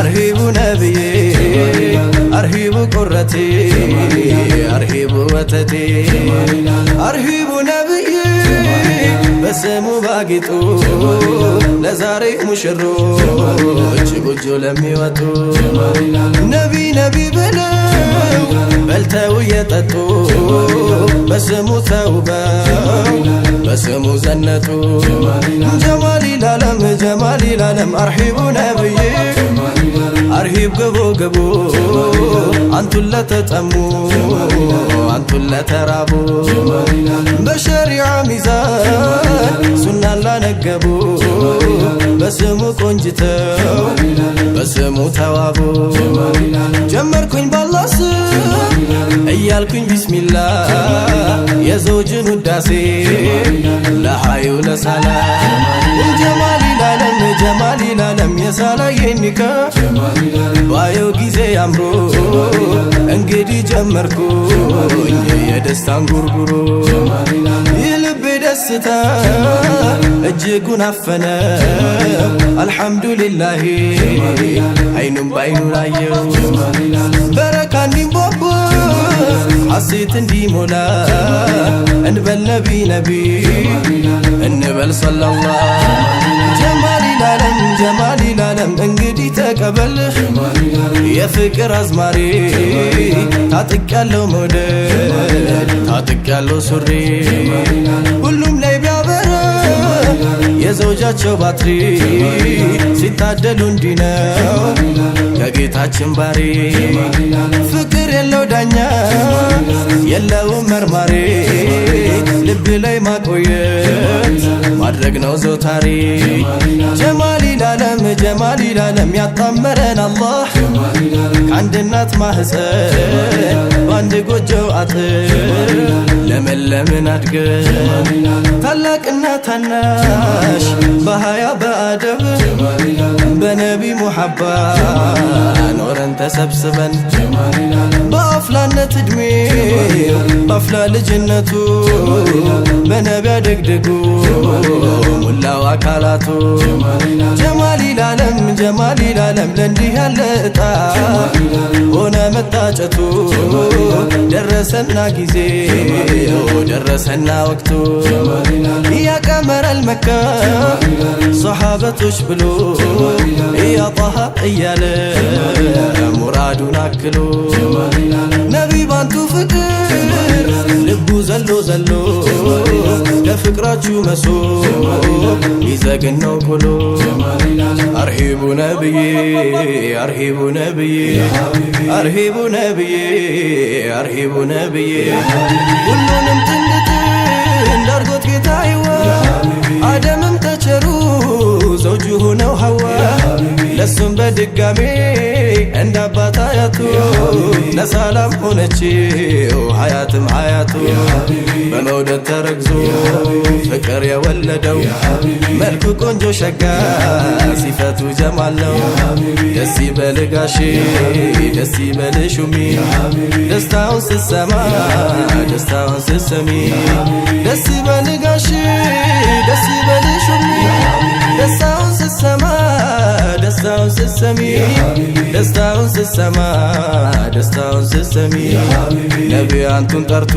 أرهب نبي أرهب قرتي أرهب وتدي أرهب نبي بسمو باقيتو لزاري مشروج بجو لمي وتو نبي نبي بلو بلتو يتتو بسمو ثوبا بسمو زنتو جمالي العالم أرحب نبي أرهب قبو قبو أنتو لا تتأمو أنتو لا ترابو بشريعة ميزان سنة لا نقبو بسمو كونجتو بسمو توابو جمركن بالله እያልኩኝ ቢስሚላህ የዘውጅን ውዳሴ ለሐዩ ለሰላም ጀማሊ ለዓለም የሳላየኒካ ባየው ጊዜ አምሮ እንግዲህ ጀመርኩኝ የደስታን ጉርጉሮ የልቤ ደስታ እጅጉን አፈነ አልሐምዱሊላህ አይኑም ባይኑ ላየው በረካ እንዲንቦቦ حسيت اندي مولا انبل نبي انبل صلى الله جمالي العالم انقدي تقبل يا فكر ازماري تعطيك ያለው መውደድ تعطيك ያለው ሱሪ ሁሉም ላይ ቢያበራ የዘውጃቸው ባትሪ ሲታደሉ እንዲነው ከጌታችን ባሪ ፍቅር የለው ዳኛ የለው መርማሪ ልብ ላይ ማቆየት ማድረግ ነው ዘውታሪ ጀማሊ العالم ያጣመረን አላህ ከአንድ እናት ማህፀን በአንድ ጎጆ አጥር ለመለምን አድገን ታላቅና ታናሽ በሃያ በአደብ በነቢ ሙሐባ ኖረን ተሰብስበን በአፍላነት እድሜ በአፍላ ልጅነቱ በነቢ አደግድጉ ሙላው አካላቱ ጀማሊ العالم ለእንዲህ ያለ እጣ ሆነ መታጨቱ ደረሰና ጊዜ ደረሰና ወቅቱ يا قمر المكة صحابتوش بلو يا طه እያለ ሙራዱን አክሎ ነቢ ባንቱ ፍቅር ልቡ ዘሎ ለፍቅራችሁ መሶ ይዘግነው ኩሎ أرهب نبي أرهب نبي أرهب نبي أرهب نبي كلهم تندت እንዳርጎት ጌታዬዋ አደምም ተቸሩ ዘውጁ ነው ሐዋ ለሱም በድጋሜ እንዳባታ ያቱ ለሰላም ሆነችው ሐያትም ሐያቱ በመውደድ ተረግዞ ፍቅር የወለደው መልኩ ቆንጆ ሸጋ ሲፈቱ ጀማል ነው ደስ ይበልጋሽ ደስ ይበልሹሚ ደስታውን ስትሰማ ደስታውን ስትሰሚ ደስ ይበልጋሽ ደስ ይበልሹሚ ደስታውን ስትሰማ ደስታውን ስትሰሚ ደስታውን ስትሰማ ደስታውን ስትሰሚ ነቢ አንቱን ጠርቶ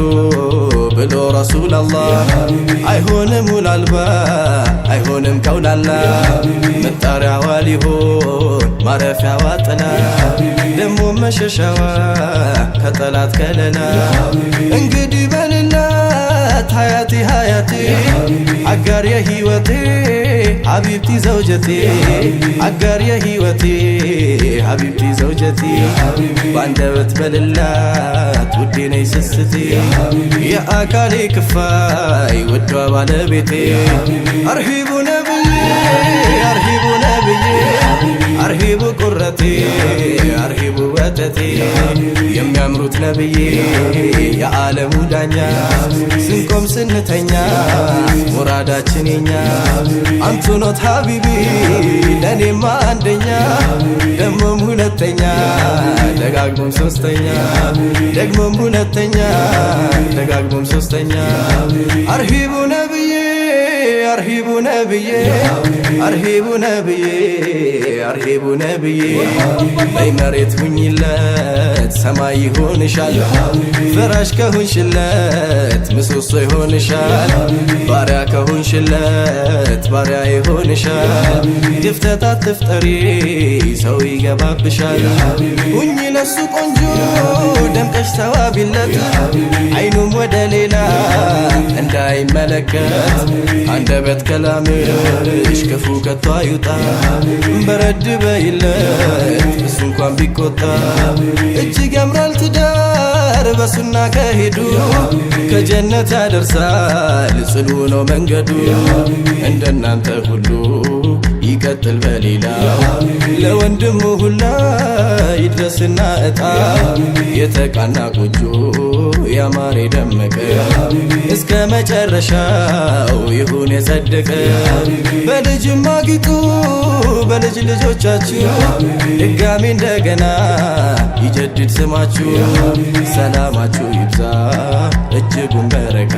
ብሎ ረሱል አላህ አይሆንም ውላልባ አይሆንም ከውላላ መጣሪያዋ ሊሆን ማረፊያዋ ጥላ ደሞ መሸሻዋ ከጠላት ከለላ እንግዲህ በልላት ሐያቲ አጋር የህይወቴ حبيبتي زوجتي عقار يا هيوتي حبيبتي زوجتي باندبت بللات وديني سستي يا أكالي كفاي ودوا بالبيتي أرهب نبي أرهب نبي أرهب قرتي أرهب وتتي يم يمرت نبي يا عالم دانيا سنكم سنتنيا مراداتشن ينيا أنتو نوت حبيبي لاني ما عندنا دمم ሁለተኛ ደጋግሞም ሶስተኛ ደግሞም ሁለተኛ ደጋግሞም ሶስተኛ أرهب نبي አርሂቡ ነብዬ አርሂቡ ነብዬ አርሂቡ ነብዬ በይ መሬት ሁኝለት ሰማይ ይሆንሻል ፍራሽ ከሆንሽለት ምሰሶ ይሆንሻል ባሪያ ከሆንሽለት ባሪያ ይሆንሻል ድፍተት አትፍጠሪ ሰው ይገባብሻል ሁኝ ለሱ ቆንጆ ደምቀሽ ተዋቢለት አይኑም ወደ ሌላ እንዳይመለከት አንደበት ከላምሽ ክፉ ከቶ አይውጣ በረድ በይለት እሱ እንኳን ቢቆጣ እጅግ ያምራል ትዳር በሱና ከሄዱ ከጀነት ያደርሳል ጽኑ ነው መንገዱ እንደናንተ ሁሉ ይቀጥል በሌላው ለወንድሙ ሁላ ይድረስና እጣ የተቃና ጎጆ ያማረ ደመቀ እስከ መጨረሻው ይሁን የጸደቀ በልጅም አጊጡ በልጅ ልጆቻችሁ ድጋሚ እንደገና ይጀድድ ስማችሁ ሰላማችሁ ይብዛ እጅጉን በረካ